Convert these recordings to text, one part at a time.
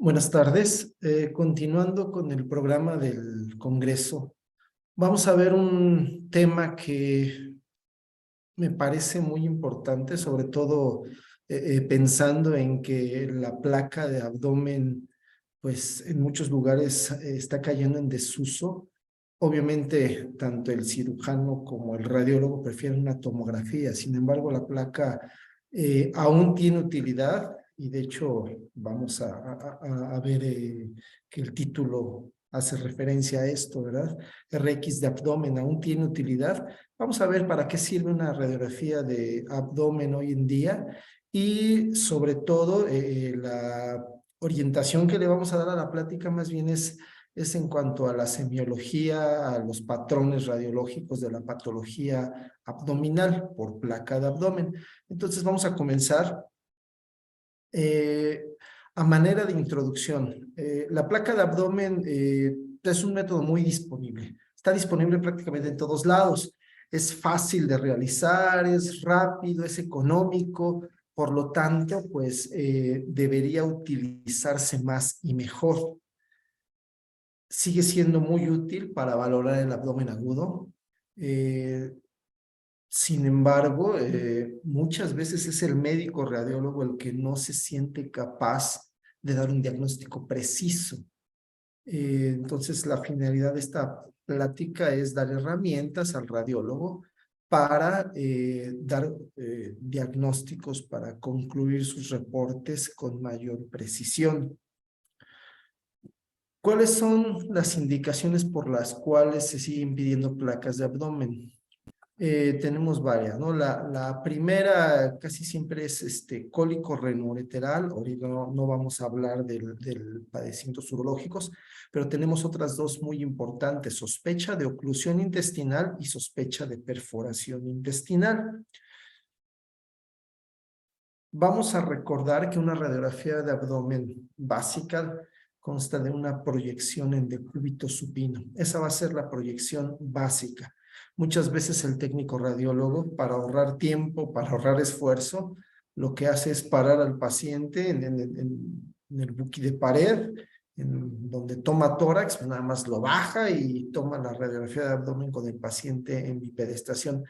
Buenas tardes. Continuando con el programa del Congreso, vamos a ver un tema que me parece muy importante, sobre todo pensando en que la placa de abdomen, pues en muchos lugares está cayendo en desuso. Obviamente, tanto el cirujano como el radiólogo prefieren una tomografía. Sin embargo, la placa aún tiene utilidad y de hecho vamos a ver que el título hace referencia a esto, ¿verdad? RX de abdomen aún tiene utilidad. Vamos a ver para qué sirve una radiografía de abdomen hoy en día y sobre todo la orientación que le vamos a dar a la plática más bien es en cuanto a la semiología, a los patrones radiológicos de la patología abdominal por placa de abdomen. Entonces vamos a comenzar eh, a manera de introducción. La placa de abdomen es un método muy disponible. Está disponible prácticamente en todos lados. Es fácil de realizar, es rápido, es económico. Por lo tanto, pues debería utilizarse más y mejor. Sigue siendo muy útil para valorar el abdomen agudo. Eh, Sin embargo, muchas veces es el médico radiólogo el que no se siente capaz de dar un diagnóstico preciso. Entonces, la finalidad de esta plática es dar herramientas al radiólogo para dar diagnósticos, para concluir sus reportes con mayor precisión. ¿Cuáles son las indicaciones por las cuales se siguen pidiendo placas de abdomen? Tenemos varias, ¿no? La primera casi siempre es cólico renoureteral. Ahorita no vamos a hablar del padecimientos urológicos, pero tenemos otras dos muy importantes: sospecha de oclusión intestinal y sospecha de perforación intestinal. Vamos a recordar que una radiografía de abdomen básica consta de una proyección en decúbito supino. Esa va a ser la proyección básica. Muchas veces el técnico radiólogo, para ahorrar tiempo, para ahorrar esfuerzo, lo que hace es parar al paciente en el buqui de pared, en donde toma tórax, nada más lo baja y toma la radiografía de abdomen con el paciente en bipedestación.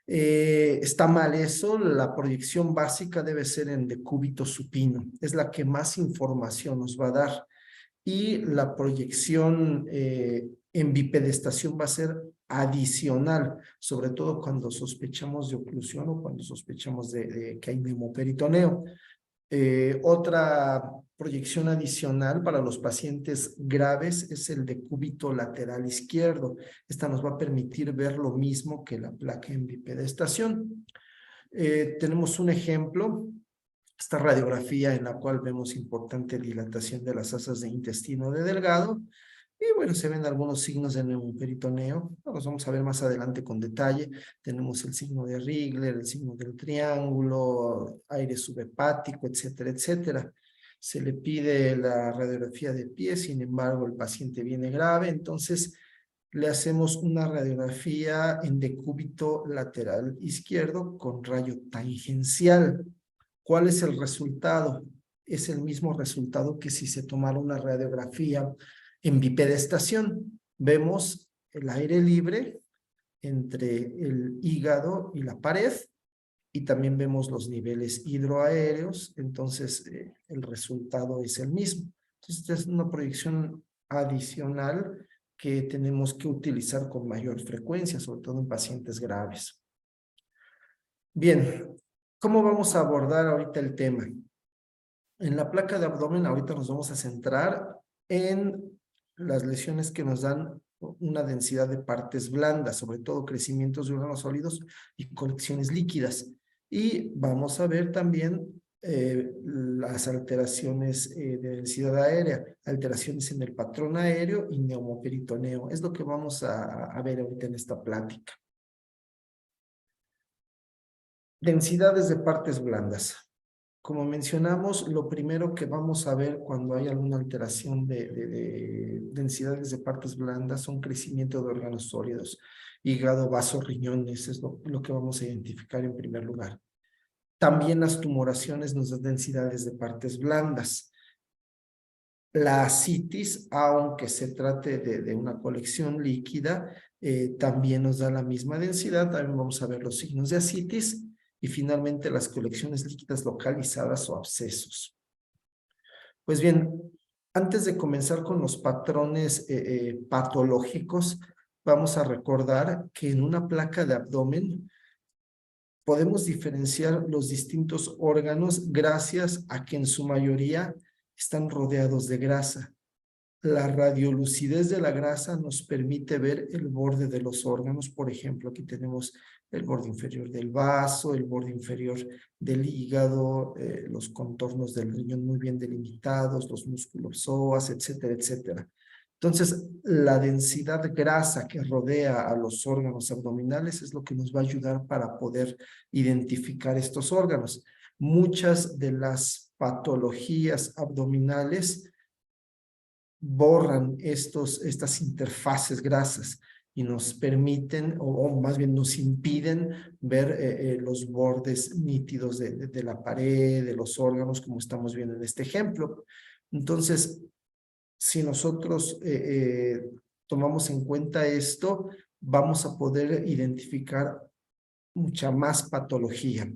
Está mal eso. La proyección básica debe ser en decúbito supino, es la que más información nos va a dar, y la proyección en bipedestación va a ser adicional, sobre todo cuando sospechamos de oclusión o cuando sospechamos de que hay neumoperitoneo. Otra proyección adicional para los pacientes graves es el decúbito lateral izquierdo. Esta nos va a permitir ver lo mismo que la placa en bipedestación. Tenemos un ejemplo, esta radiografía en la cual vemos importante dilatación de las asas de intestino de delgado. Y bueno, se ven algunos signos de neumoperitoneo. Los vamos a ver más adelante con detalle. Tenemos el signo de Rigler, el signo del triángulo, aire subhepático, etcétera, etcétera. Se le pide la radiografía de pie, sin embargo, el paciente viene grave, entonces le hacemos una radiografía en decúbito lateral izquierdo con rayo tangencial. ¿Cuál es el resultado? Es el mismo resultado que si se tomara una radiografía en bipedestación. Vemos el aire libre entre el hígado y la pared y también vemos los niveles hidroaéreos, entonces el resultado es el mismo. Entonces, esta es una proyección adicional que tenemos que utilizar con mayor frecuencia, sobre todo en pacientes graves. Bien, ¿cómo vamos a abordar ahorita el tema? En la placa de abdomen ahorita nos vamos a centrar en las lesiones que nos dan una densidad de partes blandas, sobre todo crecimientos de órganos sólidos y colecciones líquidas. Y vamos a ver también las alteraciones de densidad aérea, alteraciones en el patrón aéreo y neumoperitoneo. Es lo que vamos a ver ahorita en esta plática. Densidades de partes blandas. Como mencionamos, lo primero que vamos a ver cuando hay alguna alteración de densidades de partes blandas son crecimiento de órganos sólidos, hígado, vasos, riñones, es lo que vamos a identificar en primer lugar. También las tumoraciones nos dan densidades de partes blandas. La ascitis, aunque se trate de una colección líquida, también nos da la misma densidad. También vamos a ver los signos de ascitis y finalmente las colecciones líquidas localizadas o abscesos. Pues bien, antes de comenzar con los patrones patológicos, vamos a recordar que en una placa de abdomen podemos diferenciar los distintos órganos gracias a que en su mayoría están rodeados de grasa. La radiolucidez de la grasa nos permite ver el borde de los órganos. Por ejemplo, aquí tenemos el borde inferior del vaso, el borde inferior del hígado, los contornos del riñón muy bien delimitados, los músculos psoas, etcétera, etcétera. Entonces, la densidad grasa que rodea a los órganos abdominales es lo que nos va a ayudar para poder identificar estos órganos. Muchas de las patologías abdominales borran estas interfaces grasas y nos permiten, o más bien nos impiden ver los bordes nítidos de la pared, de los órganos, como estamos viendo en este ejemplo. Entonces, si nosotros tomamos en cuenta esto, vamos a poder identificar mucha más patología.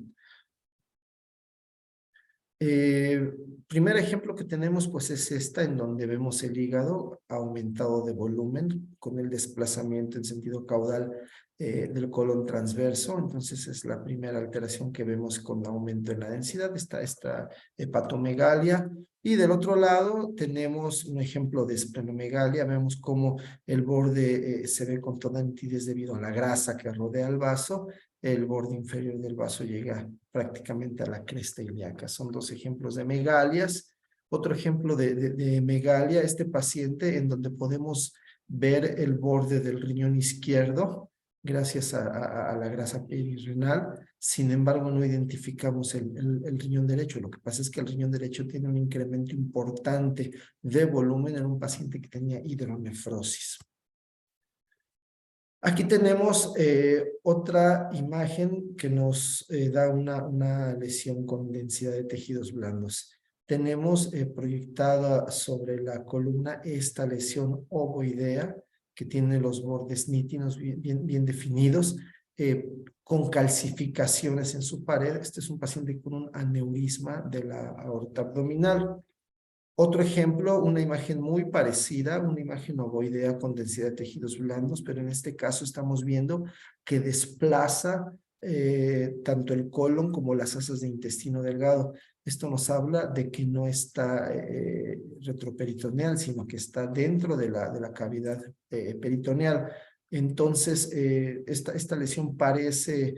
Primer ejemplo que tenemos pues es esta, en donde vemos el hígado aumentado de volumen con el desplazamiento en sentido caudal del colon transverso. Entonces es la primera alteración que vemos con aumento en la densidad, esta hepatomegalia. Y del otro lado tenemos un ejemplo de esplenomegalia. Vemos cómo el borde se ve con toda nitidez debido a la grasa que rodea el vaso. El borde inferior del vaso llega prácticamente a la cresta ilíaca. Son dos ejemplos de megalias. Otro ejemplo de megalia, este paciente en donde podemos ver el borde del riñón izquierdo gracias a la grasa perirenal. Sin embargo, no identificamos el riñón derecho. Lo que pasa es que el riñón derecho tiene un incremento importante de volumen en un paciente que tenía hidronefrosis. Aquí tenemos otra imagen que nos da una lesión con densidad de tejidos blandos. Tenemos proyectada sobre la columna esta lesión ovoidea que tiene los bordes nítidos bien definidos, con calcificaciones en su pared. Este es un paciente con un aneurisma de la aorta abdominal. Otro ejemplo, una imagen muy parecida, una imagen ovoidea con densidad de tejidos blandos, pero en este caso estamos viendo que desplaza tanto el colon como las asas de intestino delgado. Esto nos habla de que no está retroperitoneal, sino que está dentro de la cavidad peritoneal. Entonces, esta lesión parece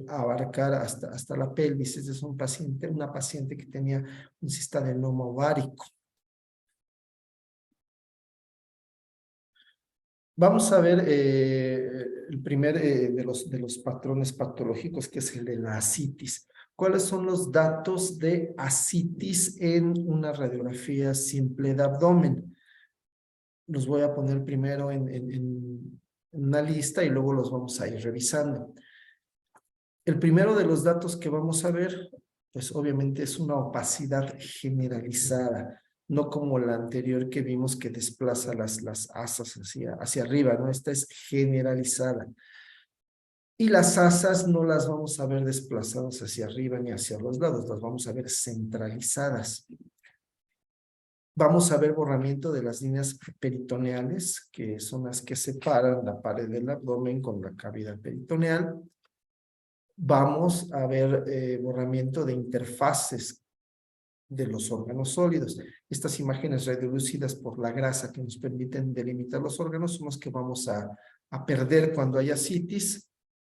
abarcar hasta la pelvis. Este es una paciente que tenía un cistadenoma ovárico. Vamos a ver el primer de los patrones patológicos, que es el de la ascitis. ¿Cuáles son los datos de ascitis en una radiografía simple de abdomen? Los voy a poner primero en una lista y luego los vamos a ir revisando. El primero de los datos que vamos a ver, pues obviamente es una opacidad generalizada, no como la anterior que vimos que desplaza las asas hacia arriba, ¿no? Esta es generalizada. Y las asas no las vamos a ver desplazadas hacia arriba ni hacia los lados, las vamos a ver centralizadas. Vamos a ver borramiento de las líneas peritoneales, que son las que separan la pared del abdomen con la cavidad peritoneal. Vamos a ver borramiento de interfaces de los órganos sólidos. Estas imágenes radiolúcidas por la grasa que nos permiten delimitar los órganos son las que vamos a perder cuando haya ascitis.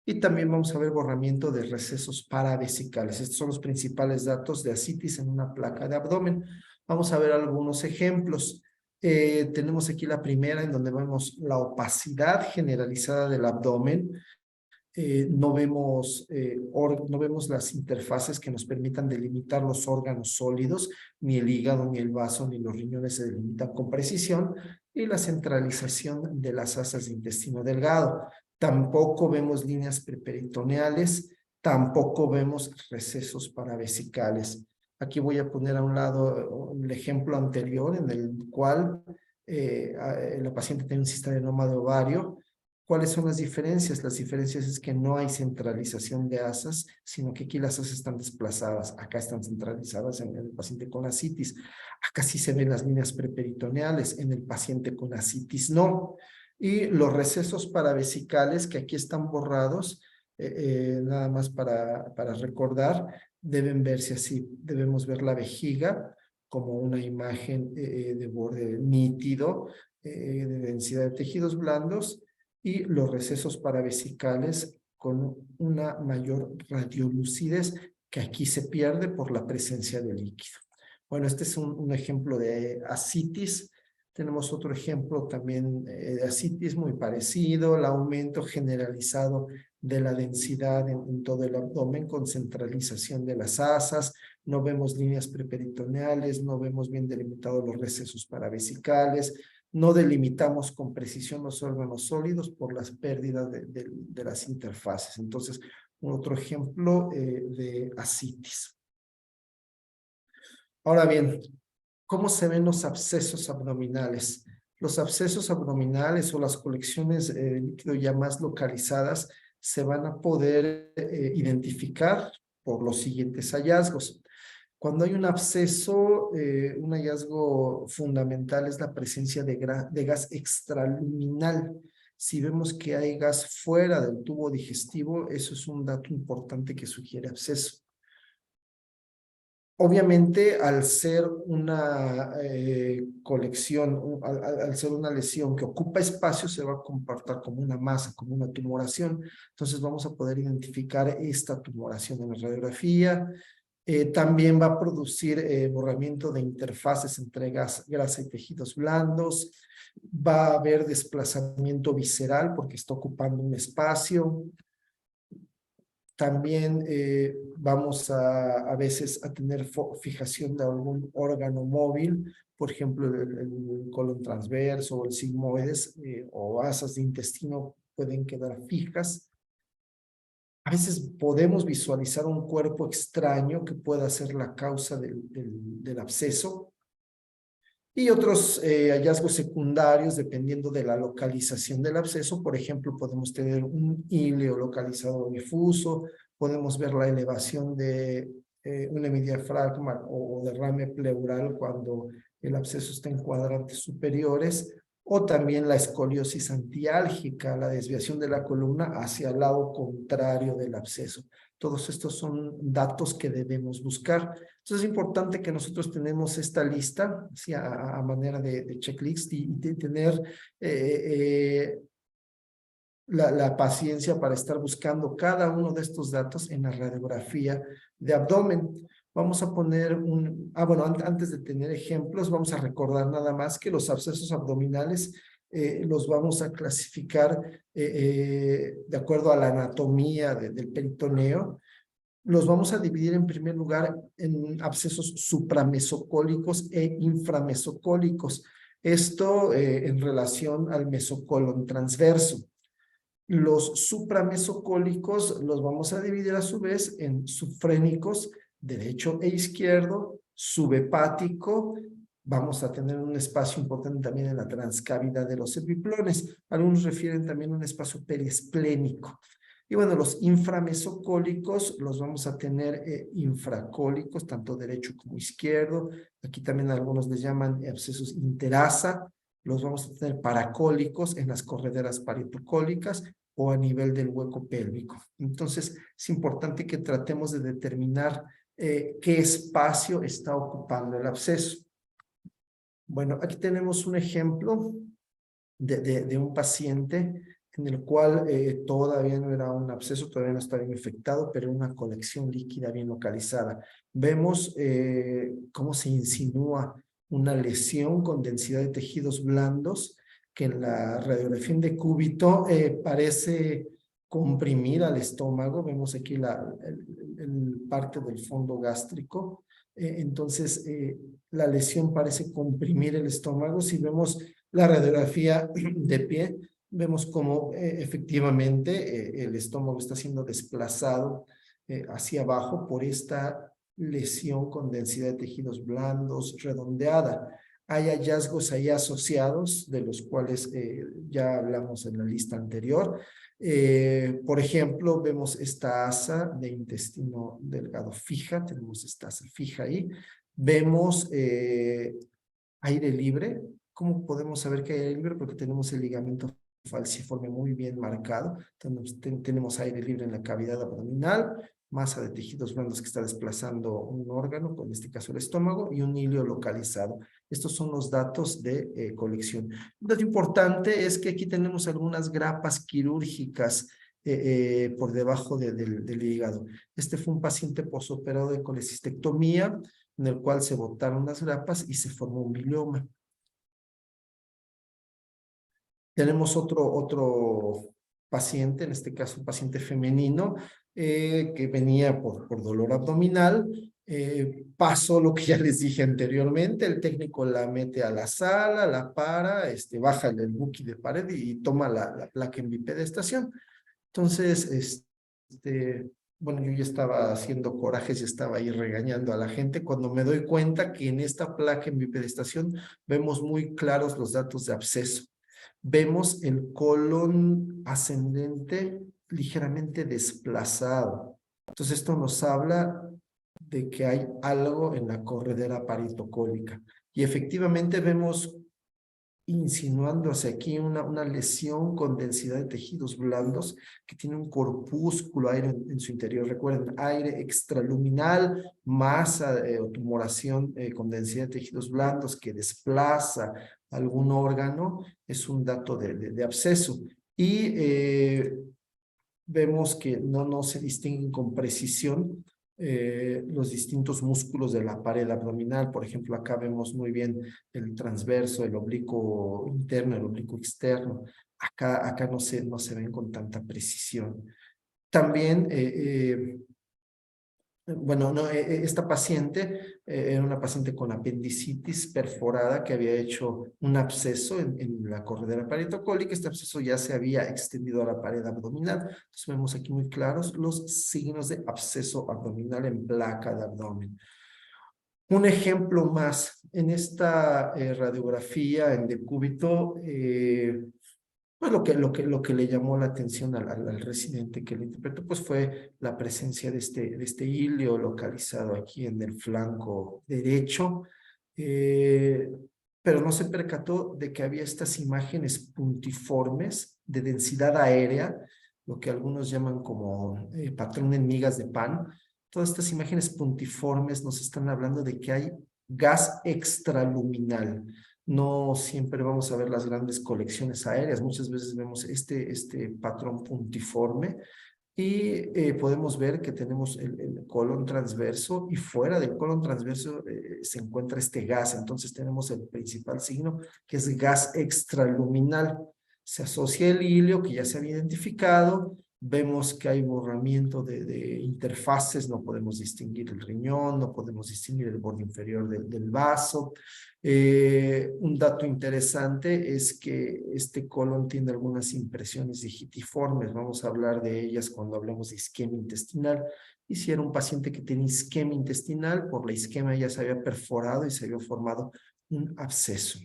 Y también vamos a ver borramiento de recesos paravesicales. Estos son los principales datos de ascitis en una placa de abdomen. Vamos a ver algunos ejemplos. Tenemos aquí la primera, en donde vemos la opacidad generalizada del abdomen. No vemos las interfaces que nos permitan delimitar los órganos sólidos, ni el hígado, ni el vaso, ni los riñones se delimitan con precisión, y la centralización de las asas de intestino delgado. Tampoco vemos líneas preperitoneales, tampoco vemos recesos paravesicales. Aquí voy a poner a un lado el ejemplo anterior en el cual la paciente tiene un cistadenoma de ovario. ¿Cuáles son las diferencias? Las diferencias es que no hay centralización de asas, sino que aquí las asas están desplazadas. Acá están centralizadas en el paciente con ascitis. Acá sí se ven las líneas preperitoneales, en el paciente con ascitis no. Y los recesos paravesicales, que aquí están borrados, nada más para recordar, deben verse así. Debemos ver la vejiga como una imagen de borde nítido, de densidad de tejidos blandos, y los recesos paravesicales con una mayor radiolucidez que aquí se pierde por la presencia de líquido. Bueno, este es un ejemplo de ascitis. Tenemos otro ejemplo también de ascitis muy parecido, el aumento generalizado de la densidad en todo el abdomen con centralización de las asas. No vemos líneas preperitoneales, no vemos bien delimitados los recesos paravesicales, no delimitamos con precisión los órganos sólidos por las pérdidas de las interfaces. Entonces, otro ejemplo de ascitis. Ahora bien, ¿cómo se ven los abscesos abdominales? Los abscesos abdominales o las colecciones de líquido ya más localizadas se van a poder identificar por los siguientes hallazgos. Cuando hay un absceso, un hallazgo fundamental es la presencia de gas extraluminal. Si vemos que hay gas fuera del tubo digestivo, eso es un dato importante que sugiere absceso. Obviamente, al ser una colección, al ser una lesión que ocupa espacio, se va a comportar como una masa, como una tumoración. Entonces vamos a poder identificar esta tumoración en la radiografía. También va a producir borramiento de interfaces entre grasa y tejidos blandos. Va a haber desplazamiento visceral porque está ocupando un espacio. También vamos a veces a tener fijación de algún órgano móvil, por ejemplo, el colon transverso o el sigmoides o asas de intestino pueden quedar fijas. A veces podemos visualizar un cuerpo extraño que pueda ser la causa del absceso. Y otros hallazgos secundarios dependiendo de la localización del absceso. Por ejemplo, podemos tener un íleo localizado difuso, podemos ver la elevación de un hemidiafragma o derrame pleural cuando el absceso está en cuadrantes superiores, o también la escoliosis antiálgica, la desviación de la columna hacia el lado contrario del absceso. Todos estos son datos que debemos buscar. Entonces es importante que nosotros tenemos esta lista, así a manera de checklist, y de tener la paciencia para estar buscando cada uno de estos datos en la radiografía de abdomen. Vamos a poner bueno, antes de tener ejemplos, vamos a recordar nada más que los abscesos abdominales los vamos a clasificar de acuerdo a la anatomía del peritoneo. Los vamos a dividir en primer lugar en abscesos supramesocólicos e inframesocólicos. Esto en relación al mesocolon transverso. Los supramesocólicos los vamos a dividir a su vez en subfrénicos, derecho e izquierdo, subhepático. Vamos a tener un espacio importante también en la transcavidad de los epiplones. Algunos refieren también a un espacio periesplénico. Y bueno, los inframesocólicos los vamos a tener infracólicos, tanto derecho como izquierdo. Aquí también algunos les llaman abscesos interasa. Los vamos a tener paracólicos en las correderas parietocólicas o a nivel del hueco pélvico. Entonces, es importante que tratemos de determinar qué espacio está ocupando el absceso. Bueno, aquí tenemos un ejemplo de un paciente en el cual todavía no era un absceso, todavía no estaba infectado, pero una colección líquida bien localizada. Vemos cómo se insinúa una lesión con densidad de tejidos blandos que en la radiografía en decúbito parece comprimir al estómago. Vemos aquí el parte del fondo gástrico. Entonces, la lesión parece comprimir el estómago. Si vemos la radiografía de pie, vemos cómo efectivamente el estómago está siendo desplazado hacia abajo por esta lesión con densidad de tejidos blandos redondeada. Hay hallazgos ahí asociados, de los cuales ya hablamos en la lista anterior. Por ejemplo, vemos esta asa de intestino delgado fija, tenemos esta asa fija ahí. Vemos aire libre. ¿Cómo podemos saber que hay aire libre? Porque tenemos el ligamento falciforme muy bien marcado. Tenemos aire libre en la cavidad abdominal, masa de tejidos blandos que está desplazando un órgano, en este caso el estómago, y un hilio localizado. Estos son los datos de colección. Un dato importante es que aquí tenemos algunas grapas quirúrgicas por debajo del hígado. Este fue un paciente posoperado de colecistectomía, en el cual se botaron las grapas y se formó un bilioma. Tenemos otro paciente, en este caso un paciente femenino, que venía por dolor abdominal. Pasó lo que ya les dije anteriormente, el técnico la mete a la sala, la para, baja el buki de pared y toma la placa en bipedestación. Entonces, bueno, yo ya estaba haciendo corajes y estaba ahí regañando a la gente cuando me doy cuenta que en esta placa en bipedestación vemos muy claros los datos de absceso. Vemos el colon ascendente ligeramente desplazado. Entonces esto nos habla de que hay algo en la corredera paritocólica. Y efectivamente vemos insinuando hacia aquí una lesión con densidad de tejidos blandos que tiene un corpúsculo aire en su interior. Recuerden, aire extraluminal, masa o tumoración con densidad de tejidos blandos que desplaza algún órgano, es un dato de absceso. Y vemos que no se distinguen con precisión los distintos músculos de la pared abdominal. Por ejemplo, acá vemos muy bien el transverso, el oblicuo interno, el oblicuo externo. Acá no se ven con tanta precisión. También bueno, no, esta paciente era una paciente con apendicitis perforada que había hecho un absceso en la corredera paritocólica. Este absceso ya se había extendido a la pared abdominal. Entonces vemos aquí muy claros los signos de absceso abdominal en placa de abdomen. Un ejemplo más, en esta radiografía en decúbito, pues lo que le llamó la atención al residente que lo interpretó, pues fue la presencia de este hilio localizado aquí en el flanco derecho, pero no se percató de que había estas imágenes puntiformes de densidad aérea, lo que algunos llaman como patrón en migas de pan. Todas estas imágenes puntiformes nos están hablando de que hay gas extraluminal. No siempre vamos a ver las grandes colecciones aéreas, muchas veces vemos este patrón puntiforme y podemos ver que tenemos el colon transverso y fuera del colon transverso se encuentra este gas. Entonces tenemos el principal signo que es gas extraluminal. Se asocia el hilio que ya se había identificado. Vemos que hay borramiento de interfaces, no podemos distinguir el riñón, no podemos distinguir el borde inferior del vaso. Un dato interesante es que este colon tiene algunas impresiones digitiformes. Vamos a hablar de ellas cuando hablemos de isquemia intestinal. Y si era un paciente que tenía isquemia intestinal, por la isquemia ya se había perforado y se había formado un absceso.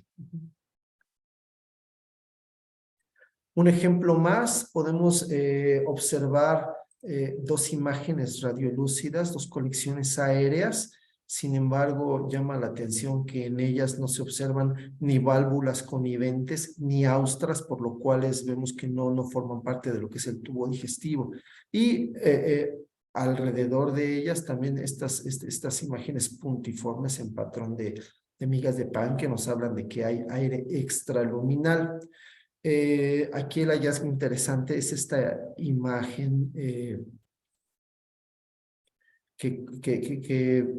Un ejemplo más, podemos observar dos imágenes radiolúcidas, dos colecciones aéreas. Sin embargo, llama la atención que en ellas no se observan ni válvulas coniventes ni austras, por lo cual vemos que no forman parte de lo que es el tubo digestivo. Y alrededor de ellas también estas imágenes puntiformes en patrón de migas de pan que nos hablan de que hay aire extraluminal. Aquí el hallazgo interesante es esta imagen que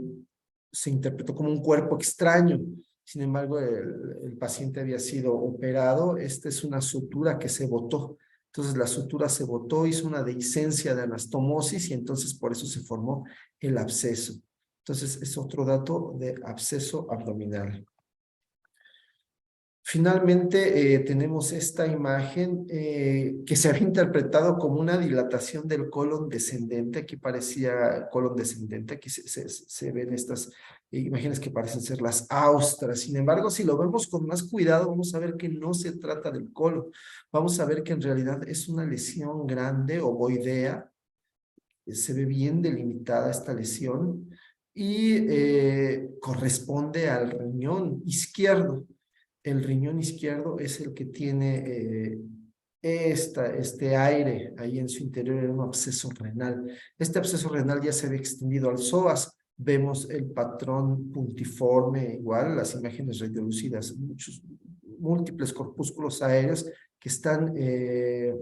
se interpretó como un cuerpo extraño. Sin embargo, el paciente había sido operado. Esta es una sutura que se botó. Entonces la sutura se botó, hizo una dehiscencia de anastomosis y entonces por eso se formó el absceso. Entonces es otro dato de absceso abdominal. Finalmente, tenemos esta imagen que se había interpretado como una dilatación del colon descendente. Aquí parecía colon descendente. Aquí se ven estas imágenes que parecen ser las austras. Sin embargo, si lo vemos con más cuidado, vamos a ver que no se trata del colon. Vamos a ver que en realidad es una lesión grande, ovoidea. Se ve bien delimitada esta lesión y corresponde al riñón izquierdo. El riñón izquierdo es el que tiene este aire ahí en su interior, era un absceso renal. Este absceso renal ya se había extendido al psoas. Vemos el patrón puntiforme, igual, las imágenes radiolúcidas, muchos, múltiples corpúsculos aéreos que están en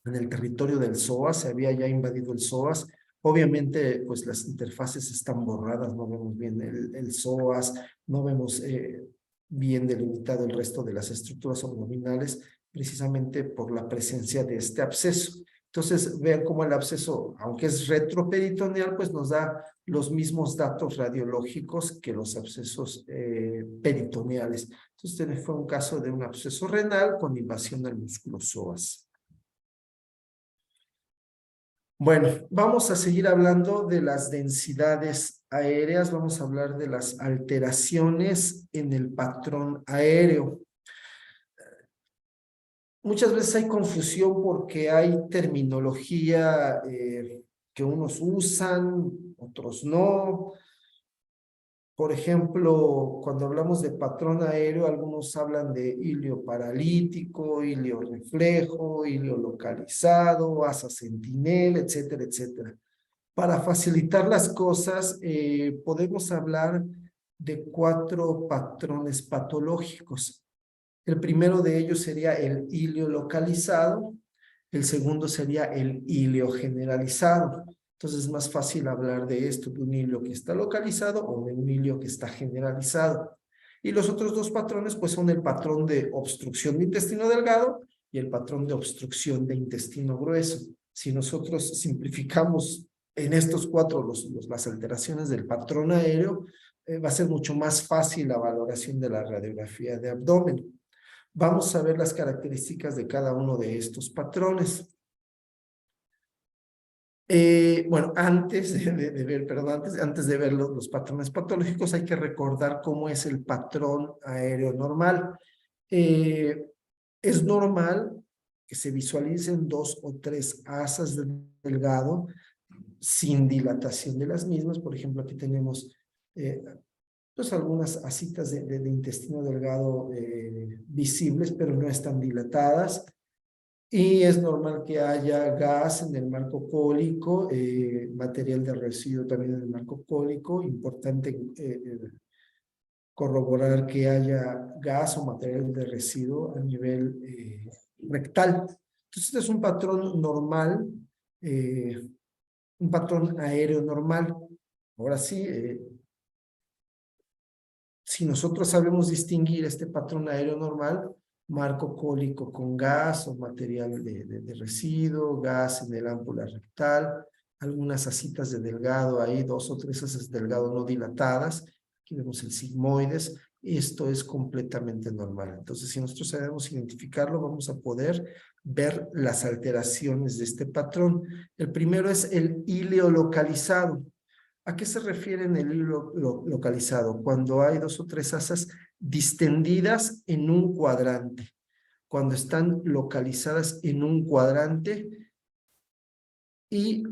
el territorio del psoas, se había ya invadido el psoas. Obviamente, pues las interfaces están borradas, no vemos bien el psoas, no vemos bien delimitado el resto de las estructuras abdominales, precisamente por la presencia de este absceso. Entonces, vean cómo el absceso, aunque es retroperitoneal, pues nos da los mismos datos radiológicos que los abscesos peritoneales. Entonces, este fue un caso de un absceso renal con invasión al músculo psoas. Bueno, vamos a seguir hablando de las densidades aéreas, vamos a hablar de las alteraciones en el patrón aéreo. Muchas veces hay confusión porque hay terminología que unos usan, otros no. Por ejemplo, cuando hablamos de patrón aéreo, algunos hablan de hilio paralítico, hilio reflejo, hilio localizado, asa sentinel, etcétera, etcétera. Para facilitar las cosas, podemos hablar de 4 patrones patológicos. El primero de ellos sería el hilio localizado, el segundo sería el hilio generalizado. Entonces es más fácil hablar de esto, de un hilio que está localizado o de un hilio que está generalizado. Y los otros 2 patrones pues son el patrón de obstrucción de intestino delgado y el patrón de obstrucción de intestino grueso. Si nosotros simplificamos en estos 4 las alteraciones del patrón aéreo, va a ser mucho más fácil la valoración de la radiografía de abdomen. Vamos a ver las características de cada uno de estos patrones. Bueno, antes de ver, perdón, antes de ver los patrones patológicos, hay que recordar cómo es el patrón aéreo normal. Es normal que se visualicen 2 o 3 asas de delgado sin dilatación de las mismas. Por ejemplo, aquí tenemos pues algunas asitas de intestino delgado visibles, pero no están dilatadas. Y es normal que haya gas en el marco cólico, material de residuo también en el marco cólico. Importante corroborar que haya gas o material de residuo a nivel rectal. Entonces, este es un patrón normal, un patrón aéreo normal. Ahora sí, si nosotros sabemos distinguir este patrón aéreo normal, marco cólico con gas o material de residuo, gas en el ámpula rectal, algunas asitas de delgado ahí, 2 o 3 asas de delgado no dilatadas. Aquí vemos el sigmoides. Esto es completamente normal. Entonces, si nosotros sabemos identificarlo, vamos a poder ver las alteraciones de este patrón. El primero es el hilio localizado. ¿A qué se refiere en el hilo localizado? Cuando hay 2 o 3 asas distendidas en un cuadrante. Cuando están localizadas en un cuadrante y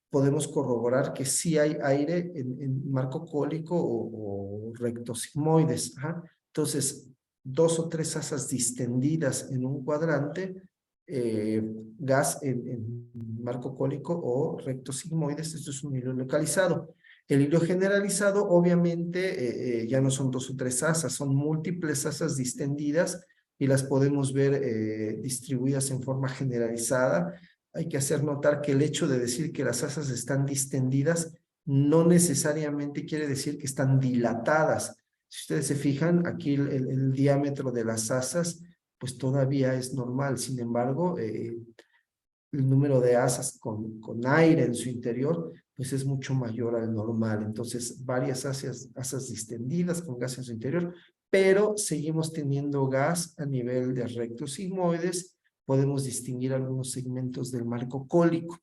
podemos corroborar que sí hay aire en marco cólico o rectosigmoides. Entonces, 2 o 3 asas distendidas en un cuadrante, gas en marco cólico o rectosigmoides, esto es un hilo localizado. El hilo generalizado, obviamente, ya no son 2 o 3 asas, son múltiples asas distendidas y las podemos ver distribuidas en forma generalizada. Hay que hacer notar que el hecho de decir que las asas están distendidas no necesariamente quiere decir que están dilatadas. Si ustedes se fijan, aquí el diámetro de las asas pues todavía es normal. Sin embargo, el número de asas con aire en su interior pues es mucho mayor al normal. Entonces, varias asas distendidas con gas en su interior, pero seguimos teniendo gas a nivel de rectos sigmoides. Podemos distinguir algunos segmentos del marco cólico.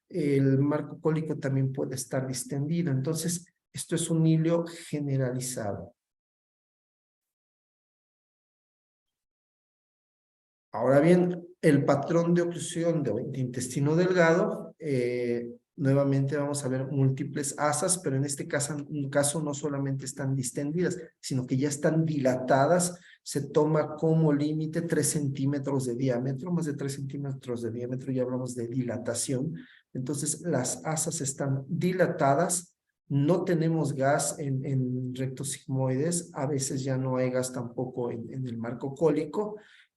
El marco cólico también puede estar distendido. Entonces, esto es un hilo generalizado. Ahora bien, el patrón de oclusión de intestino delgado, nuevamente vamos a ver múltiples asas, pero en este caso no solamente están distendidas, sino que ya están dilatadas. Se toma como límite 3 centímetros de diámetro, más de 3 centímetros de diámetro, ya hablamos de dilatación. Entonces, las asas están dilatadas, no tenemos gas en rectos sigmoides, a veces ya no hay gas tampoco en el marco cólico.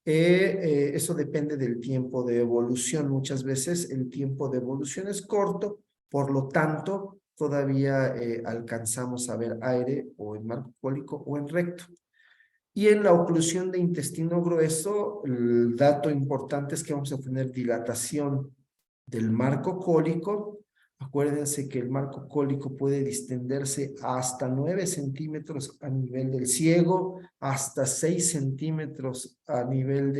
Eso depende del tiempo de evolución. Muchas veces el tiempo de evolución es corto, por lo tanto, todavía alcanzamos a ver aire o en marco cólico o en recto. Y en la oclusión de intestino grueso, el dato importante es que vamos a tener dilatación del marco cólico. Acuérdense que el marco cólico puede distenderse hasta 9 centímetros a nivel del ciego, hasta 6 centímetros a nivel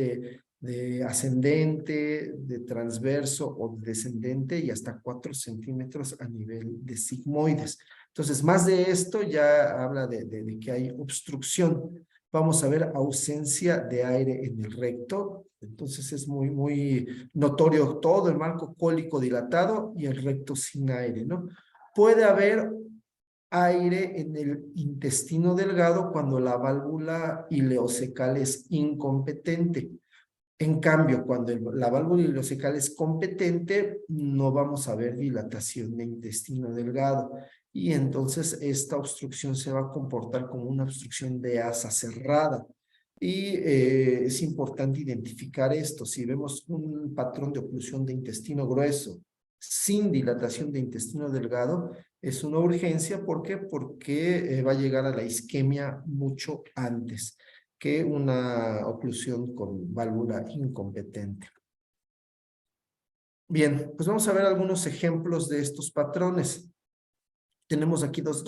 de ascendente, de transverso o de descendente y hasta 4 centímetros a nivel de sigmoides. Entonces, más de esto ya habla de que hay obstrucción. Vamos a ver ausencia de aire en el recto. Entonces es muy notorio todo el marco cólico dilatado y el recto sin aire, ¿no? Puede haber aire en el intestino delgado cuando la válvula ileocecal es incompetente. En cambio, cuando la válvula ileocecal es competente, no vamos a ver dilatación de intestino delgado. Y entonces esta obstrucción se va a comportar como una obstrucción de asa cerrada. Y es importante identificar esto. Si vemos un patrón de oclusión de intestino grueso sin dilatación de intestino delgado, es una urgencia. ¿Por qué? Porque va a llegar a la isquemia mucho antes que una oclusión con válvula incompetente. Bien, pues vamos a ver algunos ejemplos de estos patrones. Tenemos aquí dos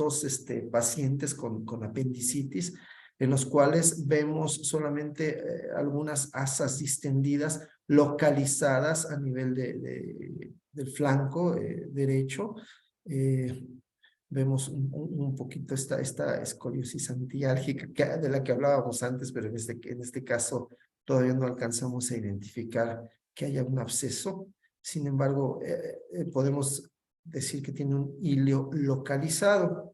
pacientes con apendicitis, en los cuales vemos solamente algunas asas distendidas localizadas a nivel del flanco derecho. Vemos un poquito esta escoliosis antiálgica de la que hablábamos antes, pero en este caso todavía no alcanzamos a identificar que haya un absceso. Sin embargo, podemos decir que tiene un hilio localizado.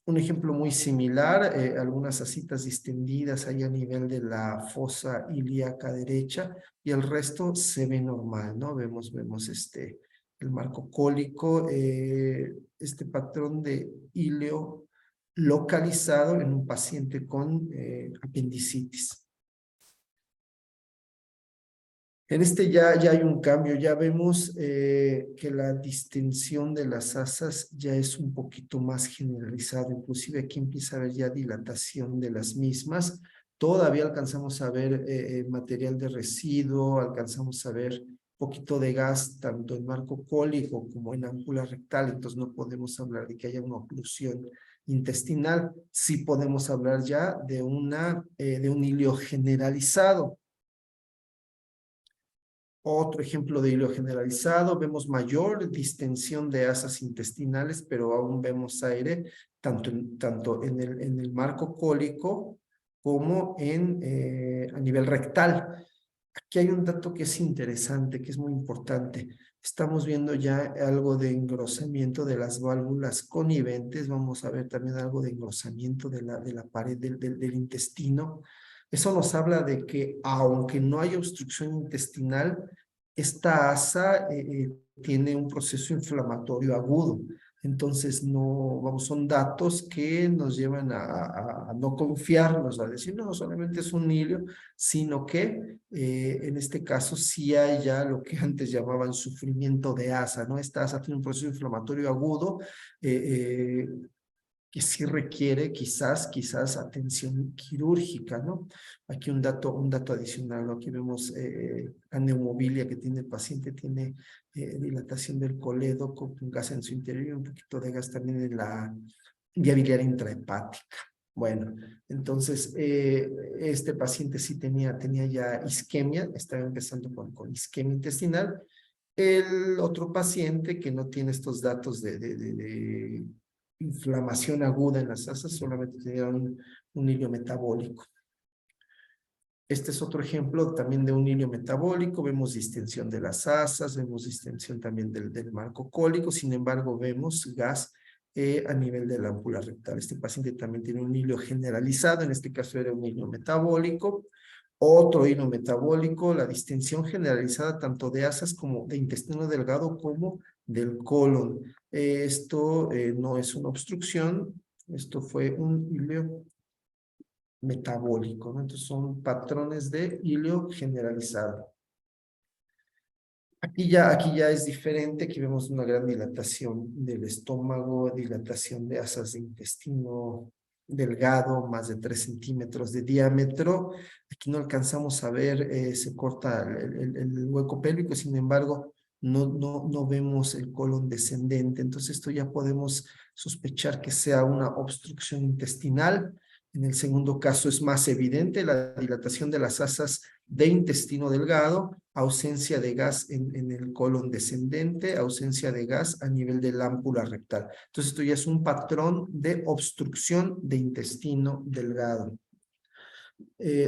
Un ejemplo muy similar, algunas asitas distendidas ahí a nivel de la fosa ilíaca derecha y el resto se ve normal, ¿no? Vemos el marco cólico, este patrón de hilio localizado en un paciente con apendicitis. En ya hay un cambio, ya vemos que la distensión de las asas ya es un poquito más generalizada, inclusive aquí empieza a haber ya dilatación de las mismas. Todavía alcanzamos a ver material de residuo, alcanzamos a ver un poquito de gas tanto en marco cólico como en áncula rectal, entonces no podemos hablar de que haya una oclusión intestinal. Sí podemos hablar ya de un hilio generalizado. Otro ejemplo de hilo generalizado, vemos mayor distensión de asas intestinales, pero aún vemos aire tanto en el marco cólico como a nivel rectal. Aquí hay un dato que es interesante, que es muy importante. Estamos viendo ya algo de engrosamiento de las válvulas coniventes. Vamos a ver también algo de engrosamiento de la pared del intestino. Eso nos habla de que aunque no haya obstrucción intestinal, esta asa tiene un proceso inflamatorio agudo. Entonces, son datos que nos llevan a no confiarnos, a decir, no, solamente es un hilio, sino que en este caso sí hay ya lo que antes llamaban sufrimiento de asa, ¿no? Esta asa tiene un proceso inflamatorio agudo, que sí requiere quizás atención quirúrgica, ¿no? Aquí un dato adicional, ¿no? Aquí vemos la neumobilia que tiene el paciente, tiene dilatación del coledo con gas en su interior y un poquito de gas también en la vía biliar intrahepática. Bueno, entonces este paciente sí tenía ya isquemia, estaba empezando con isquemia intestinal. El otro paciente que no tiene estos datos de inflamación aguda en las asas, solamente tenía un hilio metabólico. Este es otro ejemplo también de un hilio metabólico. Vemos distensión de las asas, vemos distensión también del marco cólico. Sin embargo, vemos gas a nivel de la ámpula rectal. Este paciente también tiene un hilio generalizado. En este caso era un hilio metabólico. Otro hilo metabólico, la distensión generalizada tanto de asas como de intestino delgado como del colon. Esto no es una obstrucción. Esto fue un hilio metabólico, ¿no? Entonces son patrones de hilio generalizado. Aquí ya es diferente, aquí vemos una gran dilatación del estómago, dilatación de asas de intestino delgado, más de 3 centímetros de diámetro. Aquí no alcanzamos a ver, se corta el hueco pélvico, sin embargo, no vemos el colon descendente. Entonces esto ya podemos sospechar que sea una obstrucción intestinal. En el segundo caso es más evidente la dilatación de las asas de intestino delgado, ausencia de gas en el colon descendente, ausencia de gas a nivel de la ámpula rectal. Entonces esto ya es un patrón de obstrucción de intestino delgado.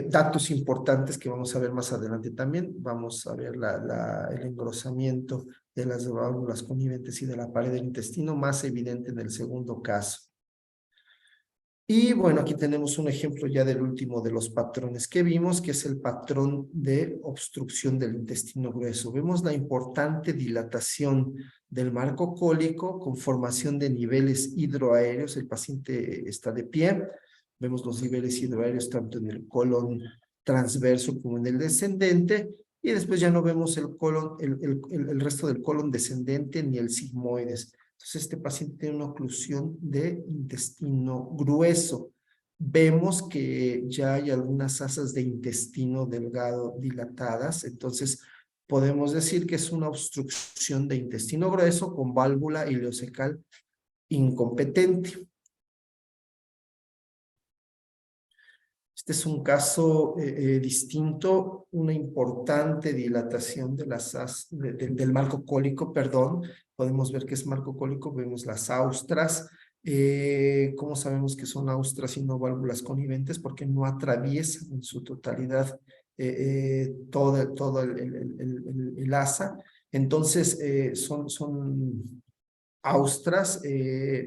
Datos importantes que vamos a ver más adelante también. Vamos a ver el engrosamiento de las válvulas coniventes y de la pared del intestino, más evidente en el segundo caso. Y bueno, aquí tenemos un ejemplo ya del último de los patrones que vimos, que es el patrón de obstrucción del intestino grueso. Vemos la importante dilatación del marco cólico con formación de niveles hidroaéreos. El paciente está de pie. Vemos los niveles hidroaéreos tanto en el colon transverso como en el descendente. Y después ya no vemos el colon, el resto del colon descendente ni el sigmoides. Entonces, este paciente tiene una oclusión de intestino grueso. Vemos que ya hay algunas asas de intestino delgado dilatadas, entonces podemos decir que es una obstrucción de intestino grueso con válvula ileocecal incompetente. Este es un caso distinto, una importante dilatación de las del marco cólico, perdón. Podemos ver que es marco cólico, vemos las austras. ¿Cómo sabemos que son austras y no válvulas coniventes? Porque no atraviesan en su totalidad todo el asa. Entonces, son austras,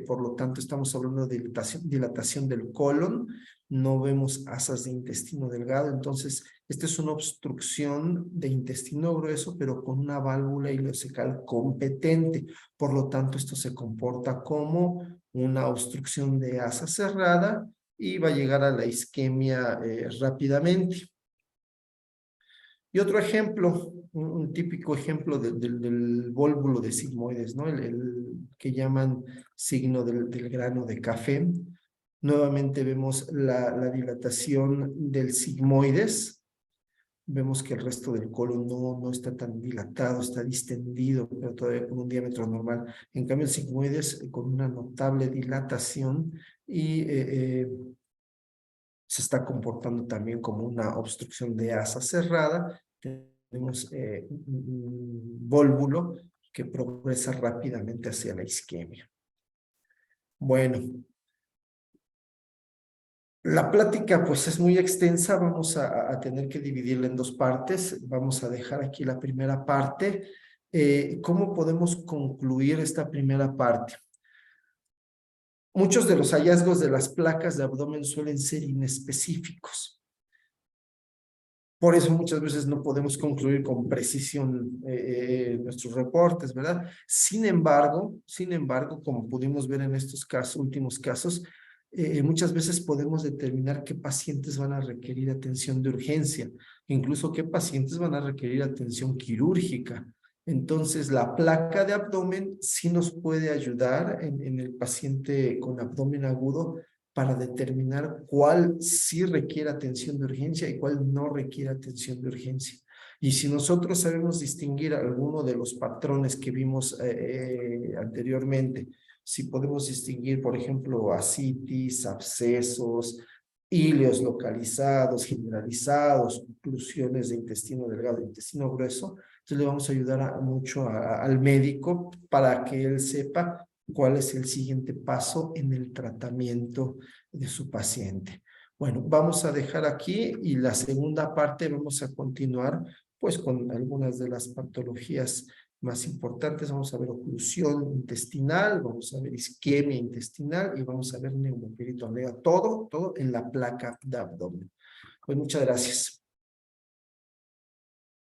por lo tanto estamos hablando de dilatación del colon, no vemos asas de intestino delgado, entonces esta es una obstrucción de intestino grueso, pero con una válvula ileocecal competente, por lo tanto esto se comporta como una obstrucción de asa cerrada y va a llegar a la isquemia rápidamente. Y otro ejemplo, un típico ejemplo del vólvulo de sigmoides, ¿no? El que llaman signo del grano de café. Nuevamente vemos la dilatación del sigmoides. Vemos que el resto del colon no está tan dilatado, está distendido, pero todavía con un diámetro normal. En cambio, el sigmoides con una notable dilatación y se está comportando también como una obstrucción de asa cerrada. Tenemos un vólvulo que progresa rápidamente hacia la isquemia. Bueno, la plática pues es muy extensa, vamos a tener que dividirla en dos partes. Vamos a dejar aquí la primera parte. ¿Cómo podemos concluir esta primera parte? Muchos de los hallazgos de las placas de abdomen suelen ser inespecíficos. Por eso muchas veces no podemos concluir con precisión nuestros reportes, ¿verdad? Sin embargo, como pudimos ver en estos últimos casos, muchas veces podemos determinar qué pacientes van a requerir atención de urgencia, incluso qué pacientes van a requerir atención quirúrgica. Entonces, la placa de abdomen sí nos puede ayudar en el paciente con abdomen agudo para determinar cuál sí requiere atención de urgencia y cuál no requiere atención de urgencia. Y si nosotros sabemos distinguir alguno de los patrones que vimos anteriormente, si podemos distinguir, por ejemplo, ascitis, abscesos, íleos localizados, generalizados, oclusiones de intestino delgado, intestino grueso, entonces le vamos a ayudar mucho al médico para que él sepa cuál es el siguiente paso en el tratamiento de su paciente. Bueno, vamos a dejar aquí y la segunda parte vamos a continuar pues con algunas de las patologías más importantes. Vamos a ver oclusión intestinal, vamos a ver isquemia intestinal y vamos a ver neumoperitoneum, todo en la placa de abdomen. Pues muchas gracias.